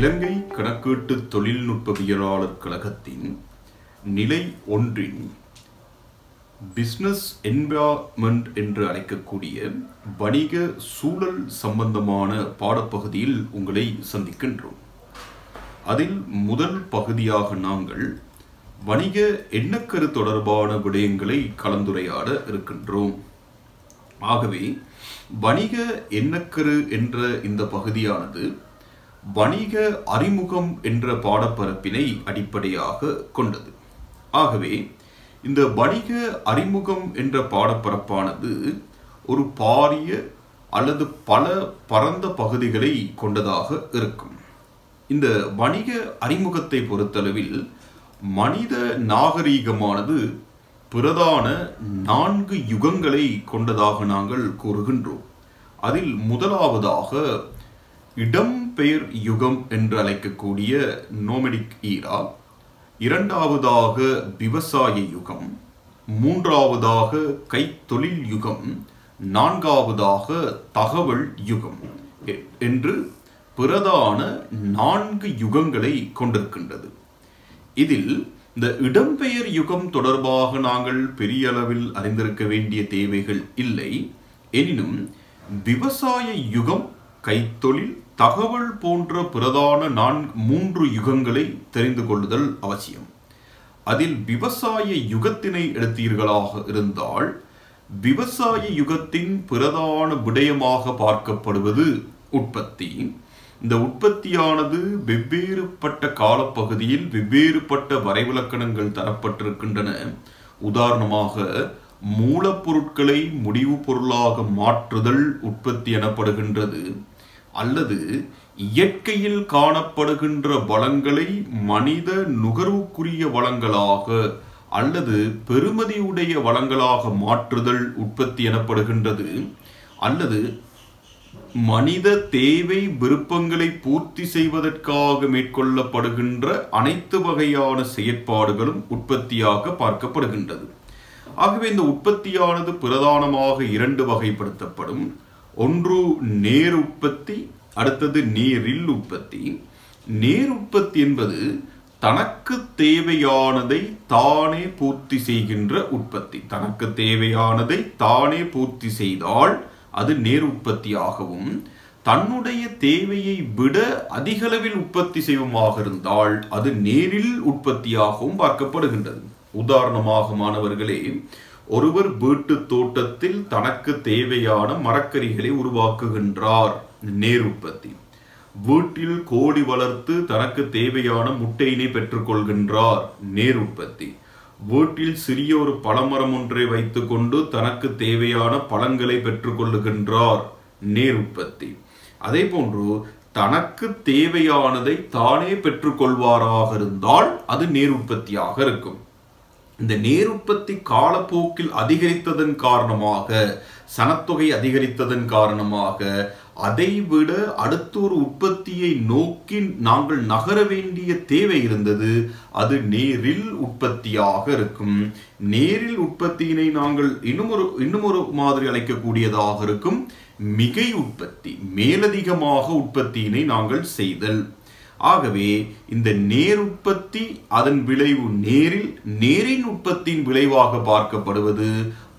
இலங்கை கணக்கீட்டு தொழில்நுட்பவியலாளர் கழகத்தின் நிலை 1 பிசினஸ் என்வைரன்மென்ட் என்று அழைக்கக்கூடிய வணிக சூழல் சம்பந்தமான பாடப்பகுதியில் உங்களை சந்திக்கின்றோம். அதில் முதல் பகுதியாக நாங்கள் வணிக எண்ணக்கரு தொடர்பான விடயங்களை கலந்துரையாட இருக்கின்றோம். ஆகவே வணிக எண்ணக்கரு என்ற இந்த பகுதியானது வணிக அறிமுகம் என்ற பாடப்பரப்பினை அடிப்படையாக கொண்டது. ஆகவே இந்த வணிக அறிமுகம் என்ற பாடப்பரப்பானது ஒரு பாரிய அல்லது பல பரந்த பகுதிகளை கொண்டதாக இருக்கும். இந்த வணிக அறிமுகத்தை பொறுத்தளவில் மனித நாகரீகமானது பிரதான 4 யுகங்களை கொண்டதாக நாங்கள் கூறுகின்றோம். அதில் முதலாவதாக இடம்பெயர் யுகம் என்று அழைக்கக்கூடிய நோமடிக் ஈரா, இரண்டாவதாக விவசாய யுகம், மூன்றாவதாக கைத்தொழில் யுகம், நான்காவதாக தகவல் யுகம் என்று பிரதான 4 யுகங்களை கொண்டிருக்கின்றது. இதில் இந்த இடம்பெயர் யுகம் தொடர்பாக நாங்கள் பெரிய அளவில் அறிந்திருக்க வேண்டிய தேவைகள் இல்லை. எனினும் விவசாய யுகம், கைத்தொழில், தகவல் போன்ற பிரதான 3 யுகங்களை தெரிந்து கொள்ளுதல் அவசியம். அதில் விவசாய யுகத்தினை எடுத்தீர்களாக இருந்தால் விவசாய யுகத்தின் பிரதான விடயமாக பார்க்கப்படுவது உற்பத்தி. இந்த உற்பத்தியானது வெவ்வேறுபட்ட காலப்பகுதியில் வெவ்வேறுபட்ட வரைவிலக்கணங்கள் தரப்பட்டிருக்கின்றன. உதாரணமாக மூலப்பொருட்களை முடிவுப் பொருளாக மாற்றுதல் உற்பத்தி எனப்படுகின்றது. அல்லது இயற்கையில் காணப்படுகின்ற வளங்களை மனித நுகர்வுக்குரிய வளங்களாக அல்லது பெறுமதியுடைய வளங்களாக மாற்றுதல் உற்பத்தி எனப்படுகின்றது. அல்லது மனித தேவை விருப்பங்களை பூர்த்தி செய்வதற்காக மேற்கொள்ளப்படுகின்ற அனைத்து வகையான செயற்பாடுகளும் உற்பத்தியாக பார்க்கப்படுகின்றது. ஆகவே இந்த உற்பத்தியானது பிரதானமாக 2 வகைப்படுத்தப்படும். ஒன்று நேர் உற்பத்தி, அடுத்தது நேரில் உற்பத்தி. நேர் உற்பத்தி என்பது தனக்கு தேவையானதை தானே பூர்த்தி செய்கின்ற உற்பத்தி. தனக்கு தேவையானதை தானே பூர்த்தி செய்தால் அது நேர் உற்பத்தியாகவும், தன்னுடைய தேவையை விட அதிகளவில் உற்பத்தி செய்வமாக இருந்தால் அது நேரில் உற்பத்தியாகவும் பார்க்கப்படுகின்றது. உதாரணமாக மாணவர்களே, ஒருவர் வீட்டு தோட்டத்தில் தனக்கு தேவையான மரக்கறிகளை உருவாக்குகின்றார், நேர் உற்பத்தி. வீட்டில் கோழி வளர்த்து தனக்கு தேவையான முட்டையினை பெற்றுக்கொள்கின்றார், நேர் உற்பத்தி. வீட்டில் சிறிய ஒரு பழமரம் ஒன்றை வைத்துக் கொண்டு தனக்கு தேவையான பழங்களை பெற்றுக்கொள்ளுகின்றார், நேர் உற்பத்தி. அதே போன்று தனக்கு தேவையானதை தானே பெற்றுக்கொள்வாராக இருந்தால் அது நேர் உற்பத்தியாக இருக்கும். இந்த நேர் உற்பத்தி காலப்போக்கில் அதிகரித்ததன் காரணமாக, சனத்தொகை அதிகரித்ததன் காரணமாக அதைவிட அடுத்த ஒரு உற்பத்தியை நோக்கி நாங்கள் நகர வேண்டிய தேவை இருந்தது. அது நேரில் உற்பத்தியாக இருக்கும். நேரில் உற்பத்தியினை நாங்கள் இன்னும் ஒரு மாதிரி அழைக்கக்கூடியதாக இருக்கும் மிகை உற்பத்தி. மேலதிகமாக உற்பத்தியினை நாங்கள் செய்தல். ஆகவே இந்த நேர் உற்பத்தி, அதன் விளைவு நேரின் உற்பத்தியின் விளைவாக பார்க்கப்படுவது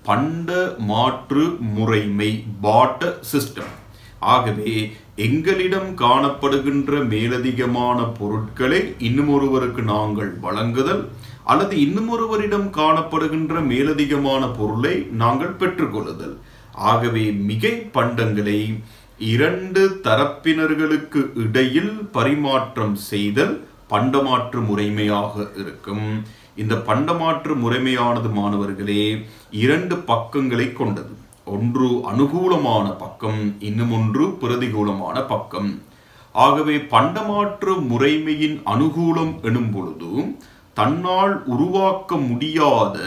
பண்ட மாற்று முறைமை, பார்ட்டர் சிஸ்டம். ஆகவே எங்களிடம் காணப்படுகின்ற மேலதிகமான பொருட்களை இன்னுமொருவருக்கு நாங்கள் வழங்குதல், அல்லது இன்னுமொருவரிடம் காணப்படுகின்ற மேலதிகமான பொருளை நாங்கள் பெற்றுக்கொள்ளுதல். ஆகவே மிகை பண்டங்களை 2 தரப்பினர்களுக்கு இடையில் பரிமாற்றம் செய்தல் பண்டமாற்று முறைமையாக இருக்கும். இந்த பண்டமாற்று முறைமையானது மாணவர்களே 2 பக்கங்களை கொண்டது. ஒன்று அனுகூலமான பக்கம், இன்னும் ஒன்று பிரதிகூலமான பக்கம். ஆகவே பண்டமாற்று முறைமையின் அனுகூலம் எனும் பொழுது தன்னால் உருவாக்க முடியாத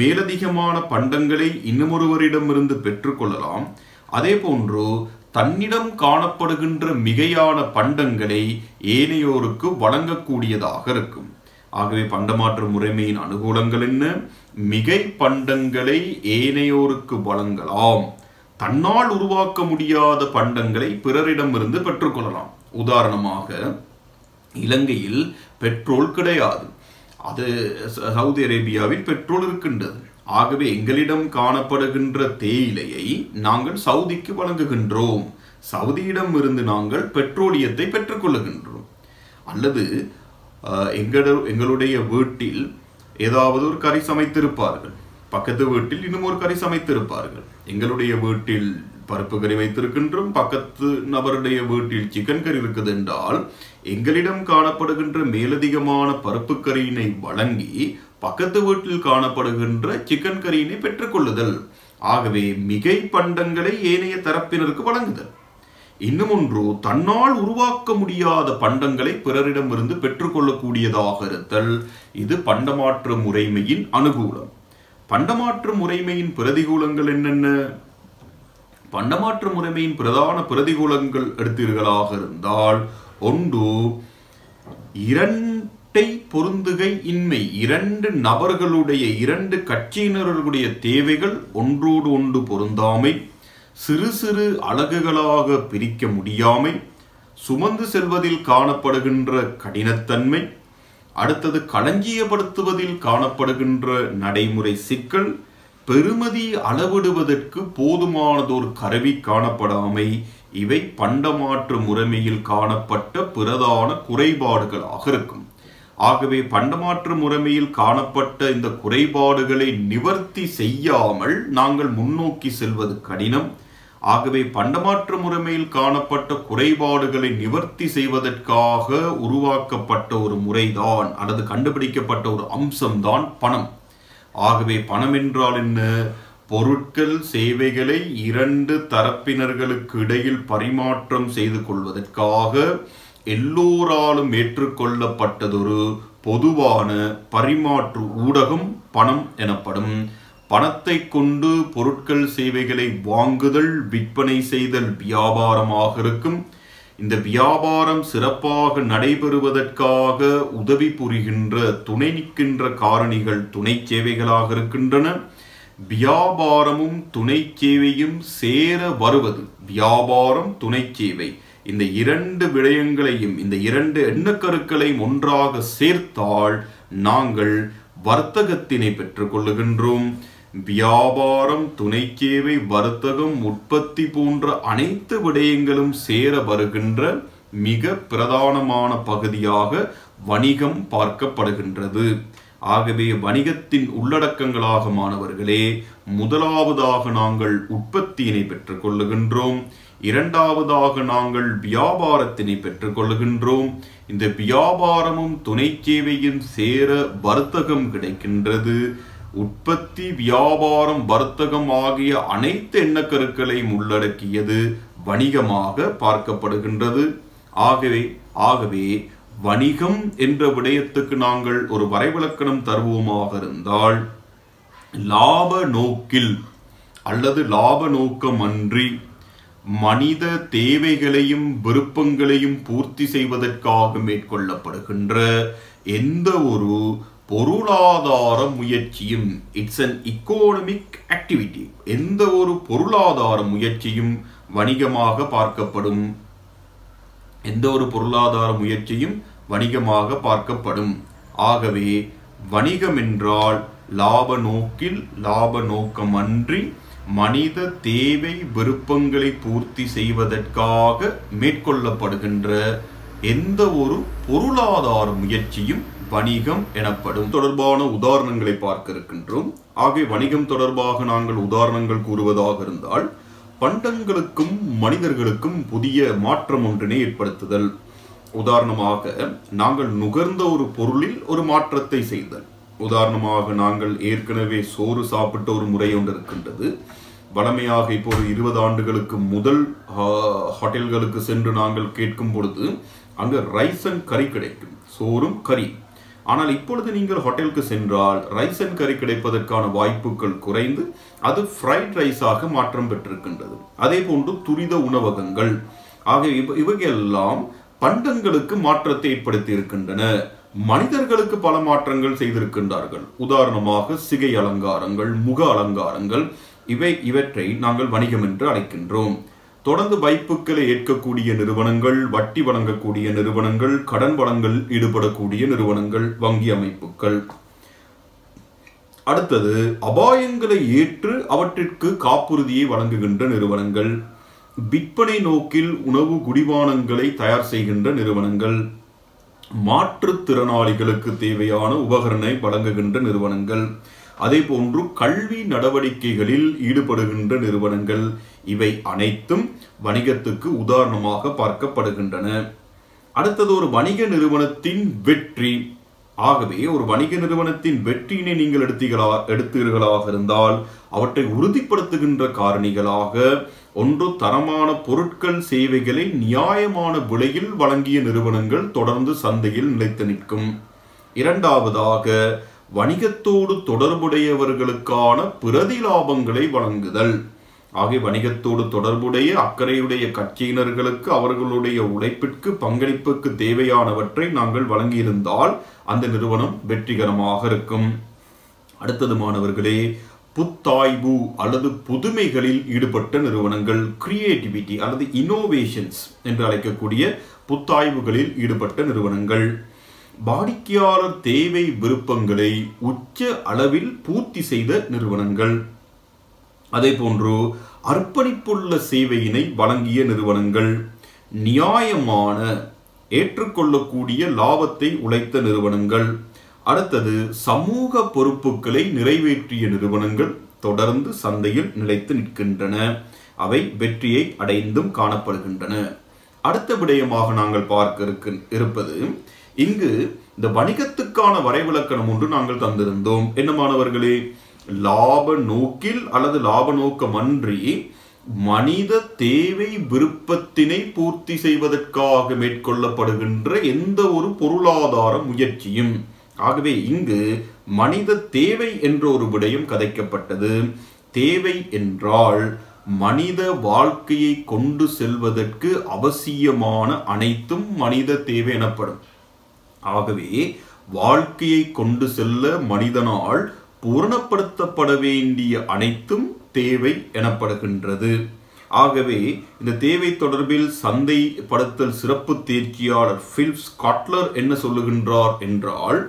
மேலதிகமான பண்டங்களை இன்னுமொருவரிடமிருந்து பெற்றுக்கொள்ளலாம். அதே போன்று தன்னிடம் காணப்படுகின்ற மிகையான பண்டங்களை ஏனையோருக்கு வழங்கக்கூடியதாக இருக்கும். ஆகவே பண்டமாற்று முறைமையின் அனுகூலங்கள் என்ன? மிகை பண்டங்களை ஏனையோருக்கு வழங்கலாம். தன்னால் உருவாக்க முடியாத பண்டங்களை பிறரிடமிருந்து பெற்றுக்கொள்ளலாம். உதாரணமாக இலங்கையில் பெட்ரோல் கிடையாது, அது சவுதி அரேபியாவில் பெட்ரோல் இருக்கின்றது. ஆகவே எங்களிடம் காணப்படுகின்ற தேயிலையை நாங்கள் சவுதிக்கு வழங்குகின்றோம், சவுதியிடம் இருந்து நாங்கள் பெட்ரோலியத்தை பெற்றுக்கொள்ளுகின்றோம். அல்லது எங்களுடைய வீட்டில் ஏதாவது ஒரு கறி சமைத்திருப்பார்கள், பக்கத்து வீட்டில் இன்னும் ஒரு கறி சமைத்திருப்பார்கள். எங்களுடைய வீட்டில் பருப்பு கறி வைத்திருக்கின்றோம், பக்கத்து நபருடைய வீட்டில் சிக்கன் கறி இருக்குது என்றால் எங்களிடம் காணப்படுகின்ற மேலதிகமான பருப்பு கறியினை வழங்கி பக்கத்து வீட்டில் காணப்படுகின்ற சிக்கன் கறியினை பெற்றுக்கொள்ளுதல். ஆகவே மிகை பண்டங்களை ஏனைய தரப்பினருக்கு வழங்குதல். இன்னும் ஒன்று, தன்னால் உருவாக்க முடியாத பண்டங்களை பிறரிடமிருந்து பெற்றுக்கொள்ளக்கூடியதாக இருத்தல். இது பண்டமாற்று முறைமையின் அனுகூலம். பண்டமாற்று முறைமையின் பிரதிகூலங்கள் என்னென்ன? பண்டமாற்று முறைமையின் பிரதான பிரதிகூலங்கள் எடுத்தீர்களாக இருந்தால், ஒன்று இரட்டை பொருந்துகை இன்மை. இரண்டு நபர்களுடைய, இரண்டு கட்சியினர்களுடைய தேவைகள் ஒன்றோடு ஒன்று பொருந்தாமை, சிறு சிறு அலகுகளாக பிரிக்க முடியாமை, சுமந்து செல்வதில் காணப்படுகின்ற கடினத்தன்மை, அடுத்தது களஞ்சியப்படுத்துவதில் காணப்படுகின்ற நடைமுறை சிக்கல், பெறுமதி அளவிடுவதற்கு போதுமானதொரு கருவி காணப்படாமை, இவை பண்டமாற்று முறைமையில் காணப்பட்ட பிரதான குறைபாடுகளாக இருக்கும். ஆகவே பண்டமாற்று முறைமையில் காணப்பட்ட இந்த குறைபாடுகளை நிவர்த்தி செய்யாமல் நாங்கள் முன்னோக்கி செல்வது கடினம். ஆகவே பண்டமாற்று முறைமையில் காணப்பட்ட குறைபாடுகளை நிவர்த்தி செய்வதற்காக உருவாக்கப்பட்ட ஒரு முறைதான் அல்லது கண்டுபிடிக்கப்பட்ட ஒரு அம்சம்தான் பணம். ஆகவே பணம் என்றால் என்ன? பொருட்கள் சேவைகளை இரண்டு தரப்பினர்களுக்கு இடையில் பரிமாற்றம் செய்து கொள்வதற்காக எல்லோராலும் ஏற்றுக்கொள்ளப்பட்டதொரு பொதுவான பரிமாற்று ஊடகம் பணம் எனப்படும். பணத்தை கொண்டு பொருட்கள் சேவைகளை வாங்குதல், விற்பனை செய்தல் வியாபாரமாக இருக்கும். இந்த வியாபாரம் சிறப்பாக நடைபெறுவதற்காக உதவி புரிகின்ற, துணை நிற்கின்ற காரணிகள் துணை சேவைகளாக இருக்கின்றன. வியாபாரமும் துணை சேவையும் சேர வருவது, வியாபாரம் துணை சேவை, இந்த இரண்டு விடயங்களையும், இந்த இரண்டு எண்ணக்கருக்களையும் ஒன்றாக சேர்த்தால் நாங்கள் வர்த்தகத்தினை பெற்றுக்கொள்ளுகின்றோம். வியாபாரம், துணை சேவை, வர்த்தகம், உற்பத்தி போன்ற அனைத்து விடயங்களும் சேர வருகின்ற மிக பிரதானமான பகுதியாக வணிகம் பார்க்கப்படுகின்றது. ஆகவே வணிகத்தின் உள்ளடக்கங்களாக மாணவர்களே, முதலாவதாக நாங்கள் உற்பத்தியினை பெற்றுக்கொள்ளுகின்றோம், இரண்டாவதாக நாங்கள் வியாபாரத்தினை பெற்றுக்கொள்ளுகின்றோம். இந்த வியாபாரமும் துணை சேவையும் சேர வர்த்தகம் கிடைக்கின்றது. உற்பத்தி, வியாபாரம், வர்த்தகம் ஆகிய அனைத்து எண்ணக்கருக்களையும் உள்ளடக்கியது வணிகமாக பார்க்கப்படுகின்றது. ஆகவே வணிகம் என்ற விடயத்துக்கு நாங்கள் ஒரு வரைவிலக்கணம் தருவோமாக இருந்தால், லாப நோக்கில் அல்லது லாப நோக்கமன்றி மனித தேவைகளையும் விருப்பங்களையும் பூர்த்தி செய்வதற்காக மேற்கொள்ளப்படுகின்ற எந்த ஒரு பொருளாதார முயற்சியும், இட்ஸ் அன் இக்கோனமிக் ஆக்டிவிட்டி, எந்த ஒரு பொருளாதார முயற்சியும் வணிகமாக பார்க்கப்படும். எந்த ஒரு பொருளாதார முயற்சியும் வணிகமாக பார்க்கப்படும். ஆகவே வணிகம் என்றால் லாப நோக்கில், லாப நோக்கமன்றி மனித தேவை விருப்பங்களை பூர்த்தி செய்வதற்காக மேற்கொள்ளப்படுகின்ற எந்த ஒரு பொருளாதார முயற்சியும் வணிகம் எனப்படும். தொடர்பான உதாரணங்களை பார்க்க இருக்கின்றோம். ஆகவே வணிகம் தொடர்பாக நாங்கள் உதாரணங்கள் கூறுவதாக இருந்தால், பண்டங்களுக்கும் மனிதர்களுக்கும் புதிய மாற்றம் ஒன்றினை ஏற்படுத்துதல். உதாரணமாக நாங்கள் நுகர்ந்த ஒரு பொருளில் ஒரு மாற்றத்தை செய்தல். உதாரணமாக நாங்கள் ஏற்கனவே சோறு சாப்பிட்ட ஒரு முறை ஒன்று இருக்கின்றது. வளமையாக இப்போ ஒரு 20 ஆண்டுகளுக்கு முதல் ஹோட்டல்களுக்கு சென்று நாங்கள் கேட்கும் பொழுது அங்கு ரைஸ் அண்ட் கறி கிடைக்கும், சோறும் கறி. ஆனால் இப்பொழுது நீங்கள் ஹோட்டலுக்கு சென்றால் ரைஸ் அண்ட் கறி கிடைப்பதற்கான வாய்ப்புகள் குறைந்து அது ஃப்ரைட் ரைஸாக மாற்றம் பெற்றிருக்கின்றது. அதே போன்று துரித உணவகங்கள் ஆகிய இவையெல்லாம் பண்டங்களுக்கு மாற்றத்தை ஏற்படுத்தி இருக்கின்றன. மனிதர்களுக்கு பல மாற்றங்கள் செய்திருக்கின்றார்கள். உதாரணமாக சிகை அலங்காரங்கள், முக அலங்காரங்கள், இவற்றை நாங்கள் வணிகம் என்று அழைக்கின்றோம். தொடர்ந்து வைப்புக்களை ஏற்கக்கூடிய நிறுவனங்கள், வட்டி வழங்கக்கூடிய நிறுவனங்கள், கடன் வழங்கல் ஈடுபடக்கூடிய நிறுவனங்கள், வங்கி அமைப்புகள். அடுத்தது அபாயங்களை ஏற்று அவற்றிற்கு காப்புறுதியை வழங்குகின்ற நிறுவனங்கள், விற்பனை நோக்கில் உணவு குடிபானங்களை தயார் செய்கின்ற நிறுவனங்கள், மாற்றுத்திறனாளிகளுக்கு தேவையான உபகரணை வழங்குகின்ற நிறுவனங்கள், அதே போன்று கல்வி நடவடிக்கைகளில் ஈடுபடுகின்ற நிறுவனங்கள். இவை அனைத்தும் வணிகத்துக்கு உதாரணமாக பார்க்கப்படுகின்றன. அடுத்தது ஒரு வணிக நிறுவனத்தின் வெற்றி. ஆகவே ஒரு வணிக நிறுவனத்தின் வெற்றியினை நீங்கள் எடுத்தீர்களாக இருந்தால் அவற்றை உறுதிப்படுத்துகின்ற காரணிகளாக ஒன்று, தரமான பொருட்கள் சேவைகளை நியாயமான விலையில் வழங்கிய நிறுவனங்கள் தொடர்ந்து சந்தையில் நிலைத்து நிற்கும். இரண்டாவதாக, வணிகத்தோடு தொடர்புடையவர்களுக்கான பிரதி லாபங்களை வழங்குதல். ஆகிய வணிகத்தோடு தொடர்புடைய அக்கறையுடைய கட்சியினர்களுக்கு அவர்களுடைய உழைப்பிற்கு பங்களிப்புக்கு தேவையானவற்றை நாங்கள் வழங்கியிருந்தால் அந்த நிறுவனம் வெற்றிகரமாக இருக்கும். அடுத்தது மாணவர்களே, புத்தாய்வு அல்லது புதுமைகளில் ஈடுபட்ட நிறுவனங்கள், கிரியேட்டிவிட்டி அல்லது இனோவேஷன்ஸ் என்று அழைக்கக்கூடிய புத்தாய்வுகளில் ஈடுபட்ட நிறுவனங்கள், வாடிக்கையாளர் தேவை விருப்பங்களை உச்ச அளவில் பூர்த்தி செய்த நிறுவனங்கள், அதே போன்று அர்ப்பணிப்புள்ள சேவையினை வழங்கிய நிறுவனங்கள், நியாயமான ஏற்றுக்கொள்ளக்கூடிய லாபத்தை உழைத்த நிறுவனங்கள், அடுத்தது சமூக பொறுப்புகளை நிறைவேற்றிய நிறுவனங்கள் தொடர்ந்து சந்தையில் நிலைத்து நிற்கின்றன. அவை வெற்றியை அடைந்தும் காணப்படுகின்றன. அடுத்த விடயமாக நாங்கள் பார்க்க இருப்பது, இங்கு இந்த வணிகத்துக்கான வரைவிலக்கணம் ஒன்று நாங்கள் தந்திருந்தோம். என்ன மாணவர்களே, லாப நோக்கில் அல்லது லாப நோக்கமன்றி மனித தேவை விருப்பத்தினை பூர்த்தி செய்வதற்காக மேற்கொள்ளப்படுகின்ற எந்த ஒரு பொருளாதார முயற்சியும். ஆகவே இங்கு மனித தேவை என்ற ஒரு விடயம் கதைக்கப்பட்டது. தேவை என்றால் மனித வாழ்க்கையை கொண்டு செல்வதற்கு அவசியமான அனைத்தும் மனித தேவை எனப்படும். ஆகவே வாழ்க்கையை கொண்டு செல்ல மனிதனால் பூரணப்படுத்தப்பட வேண்டிய அனைத்தும் தேவை எனப்படுகின்றது. ஆகவே இந்த தேவை தொடர்பில் சந்தைப்படுத்தல் சிறப்பு தேர்ச்சியாளர் பிலிப்ஸ் காட்லர் என்ன சொல்லுகின்றார் என்றால்,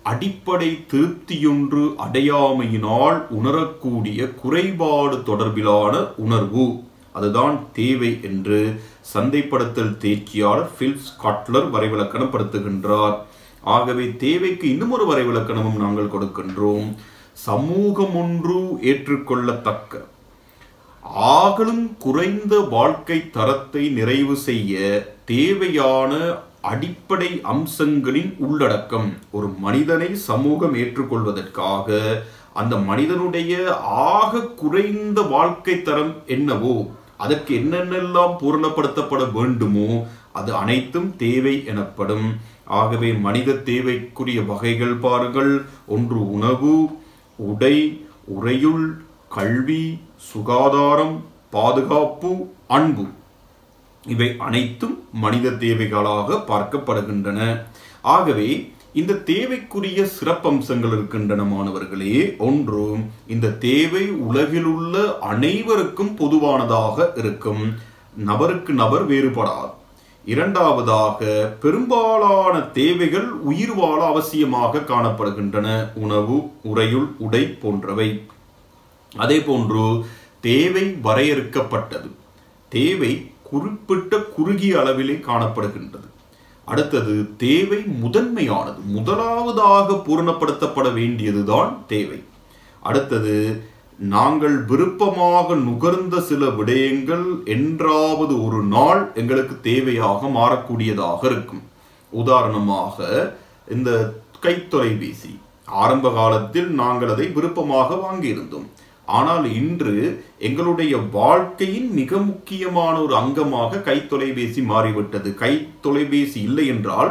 அடிப்படை திருப்தியொன்று அடையாமையினால் உணரக்கூடிய குறைபாடு தொடர்பிலான உணர்வு, அதுதான் தேவை என்று சந்தைப்படுத்தல் தேர்ச்சியாளர் பிலிப்ஸ் காட்லர் வரைவிலக்கணப்படுத்துகின்றார். ஆகவே தேவைக்கு இன்னும் ஒரு வரைவிலக்கணமும் நாங்கள் கொடுக்கின்றோம். சமூகம் ஒன்று ஏற்றுக்கொள்ளத்தக்க ஆகலும் குறைந்த வாழ்க்கை தரத்தை நிறைவு செய்ய தேவையான அடிப்படை அம்சங்களின் உள்ளடக்கம். ஒரு மனிதனை சமூகம் ஏற்றுக்கொள்வதற்காக அந்த மனிதனுடைய ஆக குறைந்த வாழ்க்கை தரம் என்னவோ, அதற்கு என்னென்னெல்லாம் பூரணப்படுத்தப்பட வேண்டுமோ அது அனைத்தும் தேவை எனப்படும். ஆகவே மனித தேவைக்குரிய வகைகள் பாருங்கள். ஒன்று உணவு, உடை, உறையுள், கல்வி, சுகாதாரம், பாதுகாப்பு, அன்பு. இவை அனைத்தும் மனித தேவைகளாக பார்க்கப்படுகின்றன. ஆகவே இந்த தேவைக்குரிய சிறப்பம்சங்கள் இருக்கின்றன மாணவர்களே. ஒன்று, இந்த தேவை உலகில் உள்ள அனைவருக்கும் பொதுவானதாக இருக்கும், நபருக்கு நபர் வேறுபடாது. இரண்டாவதாக, பெரும்பாலான தேவைகள் உயிர் வாழ அவசியமாக காணப்படுகின்றன, உணவு, உறையுள், உடை போன்றவை. அதே போன்று தேவை வரையறுக்கப்பட்டது, தேவை குறிப்பிட்ட குறுகிய அளவிலே காணப்படுகின்றது. அடுத்தது, தேவை முதன்மையானது, முதலாவதாக பூரணப்படுத்தப்பட வேண்டியதுதான் தேவை. அடுத்தது, நாங்கள் விருப்பமாக நுகர்ந்த சில விடயங்கள் என்றாவது ஒரு நாள் எங்களுக்கு தேவையாக மாறக்கூடியதாக இருக்கும். உதாரணமாக இந்த கைத்தொலைபேசி, ஆரம்ப காலத்தில் நாங்கள் அதை விருப்பமாக வாங்கியிருந்தோம். ஆனால் இன்று எங்களுடைய வாழ்க்கையின் மிக முக்கியமான ஒரு அங்கமாக கைத்தொலைபேசி மாறிவிட்டது. கைத்தொலைபேசி இல்லை என்றால்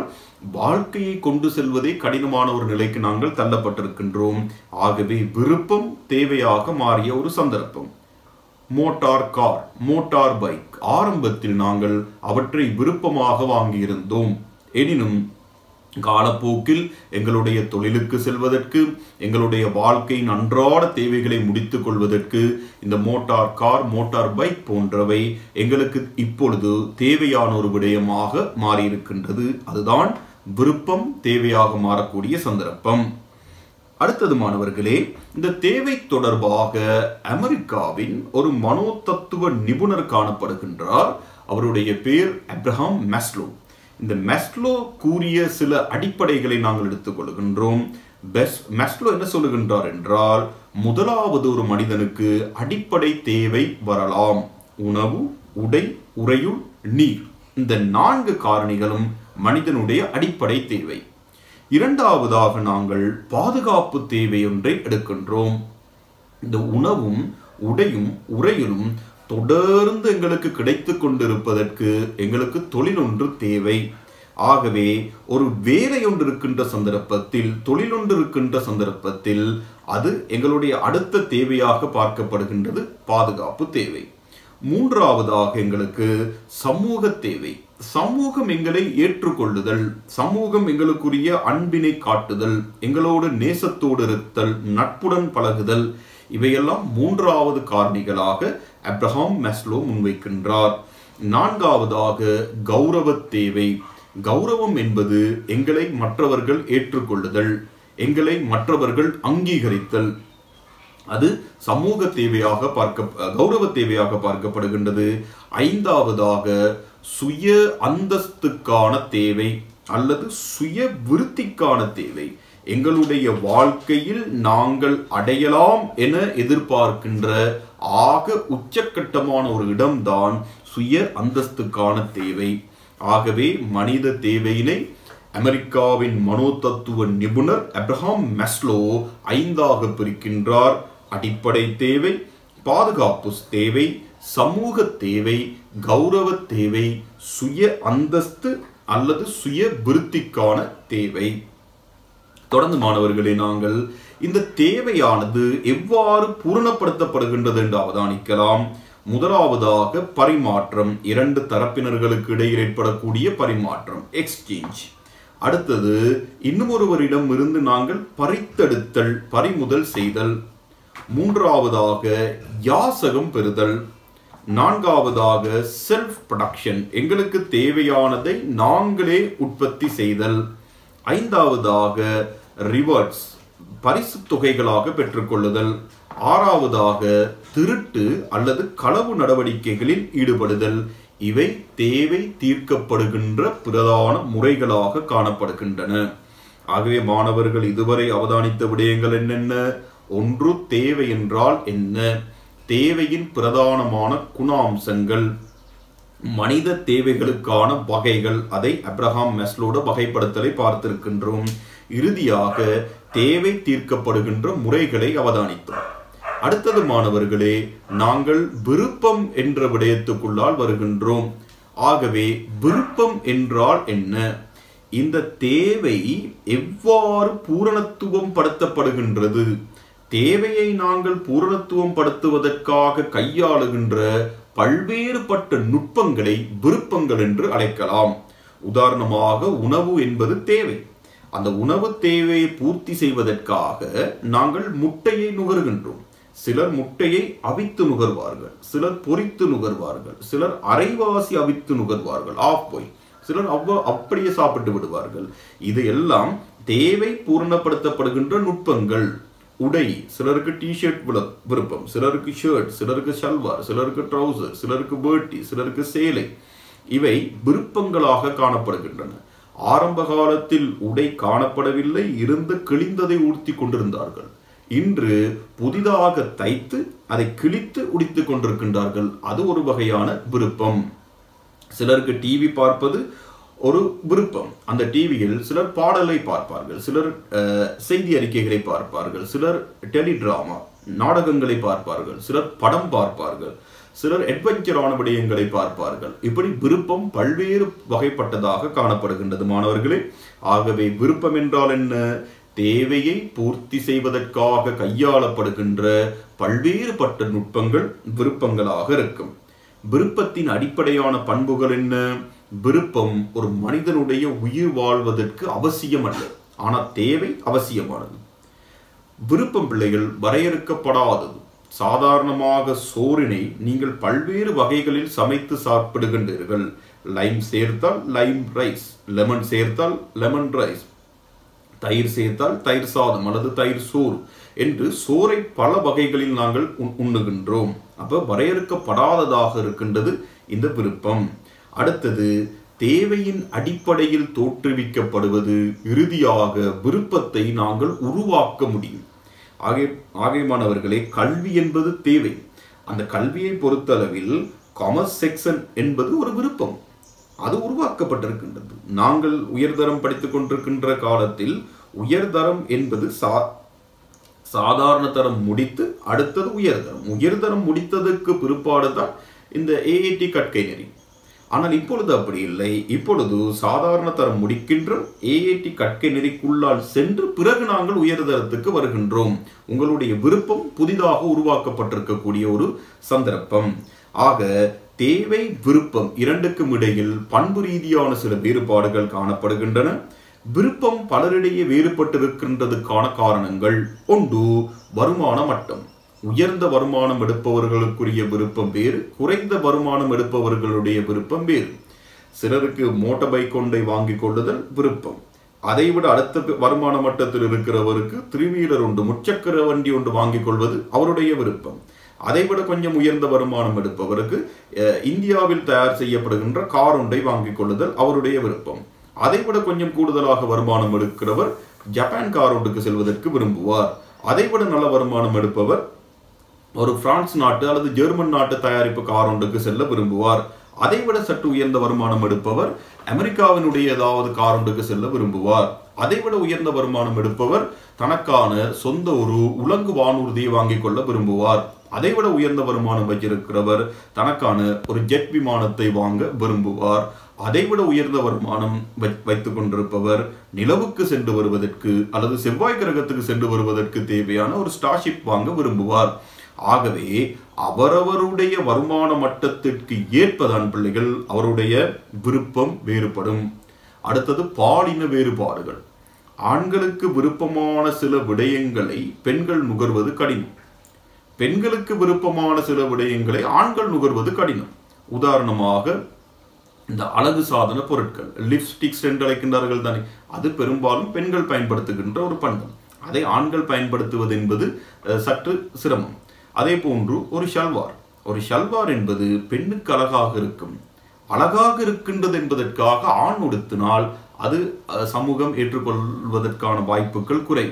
வாழ்க்கையை கொண்டு செல்வதே கடினமான ஒரு நிலைக்கு நாங்கள் தள்ளப்பட்டிருக்கின்றோம். ஆகவே விருப்பம் தேவையாக மாறிய ஒரு சந்தர்ப்பம். மோட்டார் கார், மோட்டார் பைக், ஆரம்பத்தில் நாங்கள் அவற்றை விருப்பமாக வாங்கியிருந்தோம். எனினும் காலப்போக்கில் எங்களுடைய தொழிலுக்கு செல்வதற்கு, எங்களுடைய வாழ்க்கையின் அன்றாட தேவைகளை முடித்துக் கொள்வதற்கு இந்த மோட்டார் கார், மோட்டார் பைக் போன்றவை எங்களுக்கு இப்பொழுது தேவையான ஒரு விடயமாக மாறியிருக்கின்றது. அதுதான் விருப்பம் தேவையாக மாறக்கூடிய சந்தர்ப்பம். அடுத்தது மாணவர்களே, இந்த தேவை தொடர்பாக அமெரிக்காவின் ஒரு மனோதத்துவ நிபுணர் காணப்படுகின்றார். அவருடைய பேர் அப்ரஹாம் மேஸ்லோ. இந்த மேஸ்லோ கூறிய சில அடிப்படைகளை நாங்கள் எடுத்துக்கொள்கின்றோம். மேஸ்லோ என்ன சொல்லுகின்றார் என்றால், முதலாவது ஒரு மனிதனுக்கு அடிப்படை தேவை வரலாம். உணவு, உடை, உறையுள், நீர். இந்த 4 காரணிகளும் மனிதனுடைய அடிப்படை தேவை. இரண்டாவதாக நாங்கள் பாதுகாப்பு தேவை ஒன்றை எடுக்கின்றோம். இந்த உணவும் உடையும் உறையிலும் தொடர்ந்து எங்களுக்கு கிடைத்து கொண்டிருப்பதற்கு எங்களுக்கு தொழில் ஒன்று தேவை. ஆகவே ஒரு வேலை ஒன்று இருக்கின்ற சந்தர்ப்பத்தில், தொழில் ஒன்று இருக்கின்ற சந்தர்ப்பத்தில் அது எங்களுடைய அடுத்த தேவையாக பார்க்கப்படுகின்றது பாதுகாப்பு தேவை. மூன்றாவதாக எங்களுக்கு சமூக தேவை. சமூகம் எங்களை ஏற்றுக்கொள்ளுதல், சமூகம் எங்களுக்குரிய அன்பினை காட்டுதல், எங்களோடு நேசத்தோடு இருத்தல், நட்புடன் பழகுதல், இவையெல்லாம் மூன்றாவது காரணிகளாக அப்ரஹாம் மேஸ்லோ முன்வைக்கின்றார். நான்காவதாக கௌரவ தேவை. கௌரவம் என்பது எங்களை மற்றவர்கள் ஏற்றுக்கொள்ளுதல், எங்களை மற்றவர்கள் அங்கீகரித்தல். அது சமூக தேவையாக கௌரவ தேவையாக பார்க்கப்படுகின்றது. ஐந்தாவதாக சுய அந்தஸ்துக்கான தேவை அல்லது சுய விருத்திக்கான தேவை. எங்களுடைய வாழ்க்கையில் நாங்கள் அடையலாம் என எதிர்பார்க்கின்ற ஆக உச்சக்கட்டமான ஒரு இடம்தான் சுய அந்தஸ்துக்கான தேவை. ஆகவே மனித தேவையினை அமெரிக்காவின் மனோதத்துவ நிபுணர் அப்ரஹாம் மேஸ்லோ 5ஆக பிரிக்கின்றார். அடிப்படை தேவை, பாதுகாப்பு தேவை, சமூக தேவை, கௌரவ தேவை, சுய அந்தஸ்து அல்லது சுய விருத்திக்கான தேவை. தொடர்ந்து மாணவர்களே, நாங்கள் இந்த தேவையானது எவ்வாறு பூரணப்படுத்தப்படுகின்றது என்று அவதானிக்கலாம். முதலாவதாக பரிமாற்றம், 2 தரப்பினர்களுக்கு இடையில் ஏற்படக்கூடிய பரிமாற்றம், எக்ஸ்சேஞ்ச். அடுத்தது இன்னொருவரிடம் இருந்து நாங்கள் பறித்தெடுத்தல், பறிமுதல் செய்தல். மூன்றாவதாக யாசகம் பெறுதல். நான்காவதாக செல்ஃப் ப்ரொடக்ஷன், எங்களுக்கு தேவையானதை நாங்களே உற்பத்தி செய்தல். ஐந்தாவதாக ரிவார்ட்ஸ், பரிசு தொகைகளாக பெற்றுக்கொள்ளுதல். ஆறாவதாக திருட்டு அல்லது களவு நடவடிக்கைகளில் ஈடுபடுதல். இவை தேவை தீர்க்கப்படுகின்ற பிரதான முறைகளாக காணப்படுகின்றன. ஆகவே மாணவர்கள் இதுவரை அவதானித்த விடயங்கள் என்னென்ன? ஒன்று, தேவை என்றால் என்ன, தேவையின் பிரதானமான குணாம்சங்கள், மனித தேவைகளுக்கான வகைகள், அதை அப்ரஹாம் மேஸ்லோட வகைப்படுத்தலை பார்த்திருக்கின்றோம். இறுதியாக தேவை தீர்க்கப்படுகின்ற முறைகளை அவதானித்தோம். அடுத்தது மாணவர்களே, நாங்கள் விருப்பம் என்ற விடயத்துக்குள்ளால் வருகின்றோம். ஆகவே விருப்பம் என்றால் என்ன? இந்த தேவை எவ்வாறு பூரணத்துவம் படுத்தப்படுகின்றது? தேவையை நாங்கள் பூரணத்துவம் படுத்துவதற்காக கையாளுகின்ற பல்வேறுபட்ட நுட்பங்களை விருப்பங்கள் என்று அழைக்கலாம். உதாரணமாக, உணவு என்பது தேவை. அந்த உணவு தேவையை பூர்த்தி செய்வதற்காக நாங்கள் முட்டையை நுகர்கின்றோம். சிலர் முட்டையை அவித்து நுகர்வார்கள், சிலர் பொரித்து நுகர்வார்கள், சிலர் அரைவாசி அவித்து நுகர்வார்கள், ஆஃப் பாய், சிலர் அப்படியே சாப்பிட்டு விடுவார்கள். இது எல்லாம் தேவை பூரணப்படுத்தப்படுகின்ற நுட்பங்கள். உடை, சிலருக்கு டிஷர்ட் விருப்பம், சிலருக்கு ஷர்ட், சிலருக்கு ஷல்வார், சிலருக்கு ட்ரௌசர், சிலருக்கு வேட்டி, சிலருக்கு சேலை. இவை விருப்பங்களாக காணப்படுகின்றன. ஆரம்ப காலத்தில் உடை காணப்படவில்லை, இருந்து கிழிந்ததை உடுத்தி கொண்டிருந்தார்கள். இன்று புதிதாக தைத்து அதை கிழித்து உடுத்திக் கொண்டிருக்கின்றார்கள். அது ஒரு வகையான விருப்பம். சிலருக்கு டிவி பார்ப்பது ஒரு விருப்பம். அந்த டிவியில் சிலர் பாடலை பார்ப்பார்கள், சிலர் செய்தி அறிக்கைகளை பார்ப்பார்கள், சிலர் டெலிடிராமா நாடகங்களை பார்ப்பார்கள், சிலர் படம் பார்ப்பார்கள், சிலர் அட்வென்ச்சரான விடயங்களை பார்ப்பார்கள். இப்படி விருப்பம் பல்வேறு வகைப்பட்டதாக காணப்படுகின்றது மாணவர்களே. ஆகவே விருப்பம் என்றால் என்ன? தேவையை பூர்த்தி செய்வதற்காக கையாளப்படுகின்ற பல்வேறுபட்ட நுட்பங்கள் விருப்பங்களாக இருக்கும். விருப்பத்தின் அடிப்படையான பண்புகள் என்ன? விருப்பம் ஒரு மனிதனுடைய உயிர் வாழ்வதற்கு அவசியம் அல்ல, ஆனால் தேவை அவசியமானது. விருப்பம் பிள்ளைகள் வரையறுக்கப்படாதது. சாதாரணமாக சோறினை நீங்கள் பல்வேறு வகைகளில் சமைத்து சாப்பிடுகின்றீர்கள். லைம் சேர்த்தால் லைம் ரைஸ், லெமன் சேர்த்தால் லெமன் ரைஸ், தயிர் சேர்த்தால் தயிர் சாதம் அல்லது தயிர் சோறு என்று சோறை பல வகைகளில் நாங்கள் உண்ணுகின்றோம். அப்ப வரையறுக்கப்படாததாக இருக்கின்றது இந்த விருப்பம். அடுத்தது தேவையின் அடிப்படையில் தோற்றுவிக்கப்படுவது. இறுதியாக விருப்பத்தை நாங்கள் உருவாக்க முடியும். ஆகையமானவர்களே, கல்வி என்பது தேவை. அந்த கல்வியை பொறுத்தளவில் காமர்ஸ் செக்ஷன் என்பது ஒரு விருப்பம், அது உருவாக்கப்பட்டிருக்கின்றது. நாங்கள் உயர்தரம் படித்துக் கொண்டிருக்கின்ற காலத்தில் உயர்தரம் என்பது சாதாரண தரம் முடித்து அடுத்தது உயர்தரம். உயர்தரம் முடித்ததற்கு பிற்பாடுதான் இந்த AAT கற்கை நெறி. ஆனால் இப்பொழுது அப்படி இல்லை. இப்பொழுது சாதாரண தரம் முடிக்கின்ற AAT கற்கை நெறிக்குள்ளால் சென்று பிறகு நாங்கள் உயர்தரத்துக்கு வருகின்றோம். உங்களுடைய விருப்பம் புதிதாக உருவாக்கப்பட்டிருக்கக்கூடிய ஒரு சந்தர்ப்பம். ஆக தேவை விருப்பம் இரண்டுக்கும் இடையில் பண்பு ரீதியான சில வேறுபாடுகள் காணப்படுகின்றன. விருப்பம் பலரிடையே வேறுபட்டிருக்கின்றதுக்கான காரணங்கள். ஒன்று, வருமான மட்டம். உயர்ந்த வருமானம் எடுப்பவர்களுக்குரிய விருப்பம் வேறு, குறைந்த வருமானம் எடுப்பவர்களுடைய விருப்பம் வேறு. சிலருக்கு மோட்டார் பைக் ஒன்றை வாங்கிக் கொள்ளுதல் விருப்பம். அதைவிட அடுத்த வருமான மட்டத்தில் இருக்கிறவருக்கு 3-வீலர் ஒன்று, முச்சக்கர வண்டி ஒன்று வாங்கிக் கொள்வது அவருடைய விருப்பம். அதைவிட கொஞ்சம் உயர்ந்த வருமானம் எடுப்பவருக்கு இந்தியாவில் தயார் செய்யப்படுகின்ற கார் ஒன்றை வாங்கிக் கொள்ளுதல் அவருடைய விருப்பம். அதைவிட கொஞ்சம் கூடுதலாக வருமானம் எடுக்கிறவர் ஜப்பான் கார் ஒன்றுக்கு செல்வதற்கு விரும்புவார். அதைவிட நல்ல வருமானம் எடுப்பவர் ஒரு பிரான்ஸ் நாட்டு அல்லது ஜெர்மன் நாட்டு தயாரிப்பு கார் ஒன்றுக்கு செல்ல விரும்புவார். அதைவிட சற்று உயர்ந்த வருமானம் எடுப்பவர் அமெரிக்காவினுடைய ஏதாவது கார் ஒன்றுக்கு செல்ல விரும்புவார். அதைவிட உயர்ந்த வருமானம் எடுப்பவர் தனக்கான சொந்த ஒரு உலங்கு வானூர்தியை வாங்கிக் கொள்ள விரும்புவார். அதைவிட உயர்ந்த வருமானம் வச்சிருக்கிறவர் தனக்கான ஒரு ஜெட் விமானத்தை வாங்க விரும்புவார். அதைவிட உயர்ந்த வருமானம் வைத்துக் கொண்டிருப்பவர் நிலவுக்கு சென்று வருவதற்கு அல்லது செவ்வாய் கிரகத்துக்கு சென்று வருவதற்கு தேவையான ஒரு ஸ்டார்ஷிப் வாங்க விரும்புவார். ஆகவே அவரவருடைய வருமான மட்டத்திற்கு ஏற்பதான் பிள்ளைகள் அவருடைய விருப்பம் வேறுபடும். அடுத்தது பாலின வேறுபாடுகள். ஆண்களுக்கு விருப்பமான சில விடயங்களை பெண்கள் நுகர்வது கடினம். பெண்களுக்கு விருப்பமான சில விடயங்களை ஆண்கள் நுகர்வது கடினம். உதாரணமாக இந்த அழகு சாதன பொருட்கள், லிப்ஸ்டிக்ஸ் என்று அழைக்கின்றார்கள் தானே, அது பெரும்பாலும் பெண்கள் பயன்படுத்துகின்ற ஒரு பண்பம். அதை ஆண்கள் பயன்படுத்துவது என்பது சற்று சிரமம். அதே போன்று ஒரு ஷல்வார் என்பது பெண்ணுக்கு அழகாக இருக்கும். அழகாக இருக்கின்றது என்பதற்காக ஆண் உடுத்தினால் அது சமூகம் ஏற்றுக்கொள்வதற்கான வாய்ப்புகள் குறை.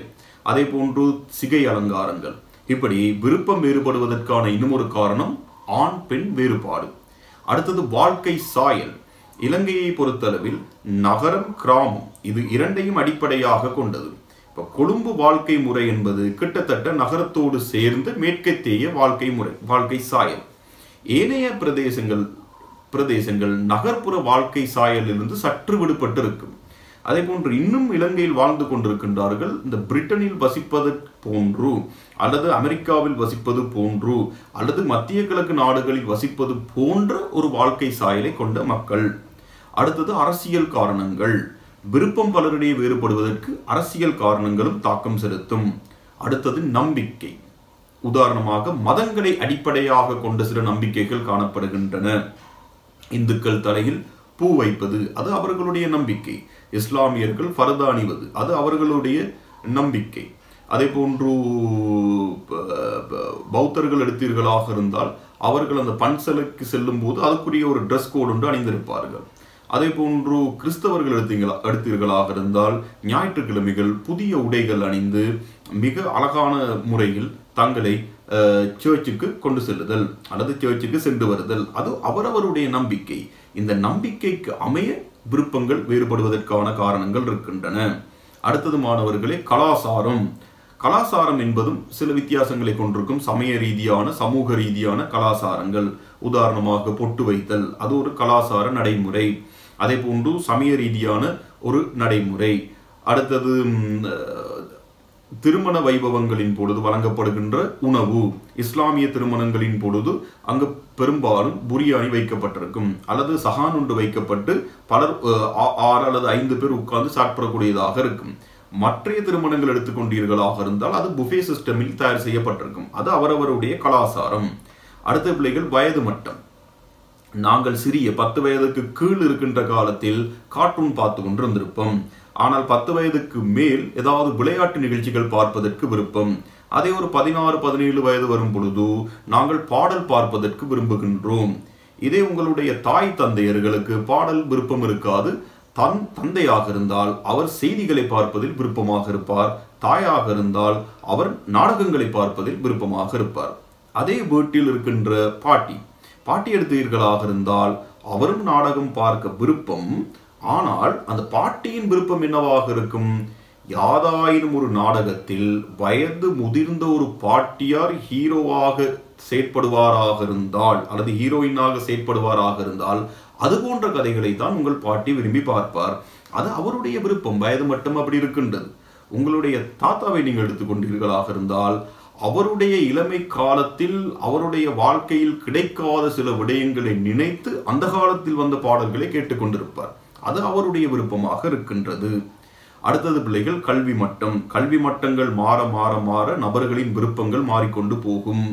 அதே போன்று சிகை அலங்காரங்கள். இப்படி விருப்பம் வேறுபடுவதற்கான இன்னும் ஒரு காரணம் ஆண் பெண் வேறுபாடு. அடுத்தது வாழ்க்கை சாயல். இலங்கையை பொறுத்தளவில் நகரம் கிராமம் இது இரண்டையும் அடிப்படையாக கொண்டது. இப்போ கொழும்பு வாழ்க்கை முறை என்பது கிட்டத்தட்ட நகரத்தோடு சேர்ந்து மேற்கத்திய வாழ்க்கை முறை, வாழ்க்கை சாயல். ஏனைய பிரதேசங்கள் நகர்ப்புற வாழ்க்கை சாயலிலிருந்து சற்று விடுபட்டு இருக்கும். அதே போன்று இன்னும் இலங்கையில் வாழ்ந்து கொண்டிருக்கின்றார்கள் இந்த பிரிட்டனில் வசிப்பது போன்று அல்லது அமெரிக்காவில் வசிப்பது போன்று அல்லது மத்திய கிழக்கு நாடுகளில் வசிப்பது போன்ற ஒரு வாழ்க்கை சாயலை கொண்ட மக்கள். அடுத்தது அரசியல் காரணங்கள். விருப்பம் பலரிடையே வேறுபடுவதற்கு அரசியல் காரணங்களும் தாக்கம் செலுத்தும். அடுத்தது நம்பிக்கை. உதாரணமாக மதங்களை அடிப்படையாக கொண்ட சில நம்பிக்கைகள் காணப்படுகின்றன. இந்துக்கள் தலையில் பூ வைப்பது அது அவர்களுடைய நம்பிக்கை. இஸ்லாமியர்கள் ஃபர்தா அணிவது அது அவர்களுடைய நம்பிக்கை. அதே போன்று பௌத்தர்கள் எடுத்தீர்களாக இருந்தால் அவர்கள் அந்த பன்சலுக்கு செல்லும் போது அதுக்குரிய ஒரு ட்ரெஸ் கோடு ஒன்று அணிந்திருப்பார்கள். அதே போன்று கிறிஸ்தவர்கள் எடுத்தீர்களாக இருந்தால் ஞாயிற்றுக்கிழமைகள் புதிய உடைகள் அணிந்து மிக அழகான முறையில் தங்களை சர்ச்சுக்கு கொண்டு செல்லுதல் அல்லது சர்ச்சுக்கு சென்று வருதல் அது அவரவருடைய நம்பிக்கை. இந்த நம்பிக்கைக்கு அமைய விருப்பங்கள் வேறுபடுவதற்கான காரணங்கள் இருக்கின்றன. அடுத்தது மாணவர்களே கலாசாரம். கலாசாரம் என்பதும் சில வித்தியாசங்களை கொண்டிருக்கும். சமய ரீதியான சமூக ரீதியான கலாசாரங்கள். உதாரணமாக பொட்டு வைத்தல் அது ஒரு கலாசார நடைமுறை. அதே போன்று சமய ரீதியான ஒரு நடைமுறை. அடுத்தது திருமண வைபவங்களின் பொழுது வழங்கப்படுகின்ற உணவு, இஸ்லாமிய திருமணங்களின் பொழுது அங்கு பெரும்பாலும் புரியாணி வைக்கப்பட்டிருக்கும் அல்லது சஹான் உண்டு வைக்கப்பட்டு பலர் 6 அல்லது 5 பேர் உட்கார்ந்து சாப்பிடக்கூடியதாக இருக்கும். மற்றைய திருமணங்கள் எடுத்துக்கொண்டீர்களாக இருந்தால் அது புஃபே சிஸ்டமில் தயார் செய்யப்பட்டிருக்கும். அது அவரவருடைய கலாச்சாரம். அடுத்த பிள்ளைகள் வயது மட்டம். நாங்கள் சிறிய 10 வயதுக்கு கீழ் இருக்கின்ற காலத்தில் கார்ட்டூன் பார்த்து கொண்டிருந்திருப்போம். ஆனால் 10 வயதுக்கு மேல் ஏதாவது விளையாட்டு நிகழ்ச்சிகள் பார்ப்பதற்கு விருப்பம். அதே ஒரு 16-17 வயது வரும் பொழுது நாங்கள் பாடல் பார்ப்பதற்கு விரும்புகின்றோம். இதே உங்களுடைய தாய் தந்தையர்களுக்கு பாடல் விருப்பம் இருக்காது. தந்தையாக இருந்தால் அவர் செய்திகளை பார்ப்பதில் விருப்பமாக இருப்பார். தாயாக இருந்தால் அவர் நாடகங்களை பார்ப்பதில் விருப்பமாக இருப்பார். அதே வீட்டில் இருக்கின்ற பாட்டி எடுத்தீர்களாக இருந்தால் அவரும் நாடகம் பார்க்க விருப்பம். ஆனால் அந்த பாட்டியின் விருப்பம் என்னவாக இருக்கும்? யாதாயினும் ஒரு நாடகத்தில் வயது முதிர்ந்த ஒரு பாட்டியார் ஹீரோவாக செயற்படுவாராக இருந்தால் அல்லது ஹீரோயினாக செயற்படுவாராக இருந்தால் அது போன்ற கதைகளை தான் உங்கள் பாட்டி விரும்பி பார்ப்பார். அது அவருடைய விருப்பம். வயது மட்டும் அப்படி இருக்கின்றது. உங்களுடைய தாத்தாவை நீங்கள் எடுத்துக்கொண்டீர்களாக இருந்தால் அவருடைய இளமை காலத்தில் அவருடைய வாழ்க்கையில் கிடைக்காத சில விடயங்களை நினைத்து அந்த காலத்தில் வந்த பாடல்களை கேட்டுக்கொண்டிருப்பார். அது அவருடைய விருப்பமாக இருக்கின்றது. அடுத்தது பிள்ளைகள் கல்வி மட்டங்கள் மாற மாற மாற நபர்களின் விருப்பங்கள் மாறிக்கொண்டு போகும்.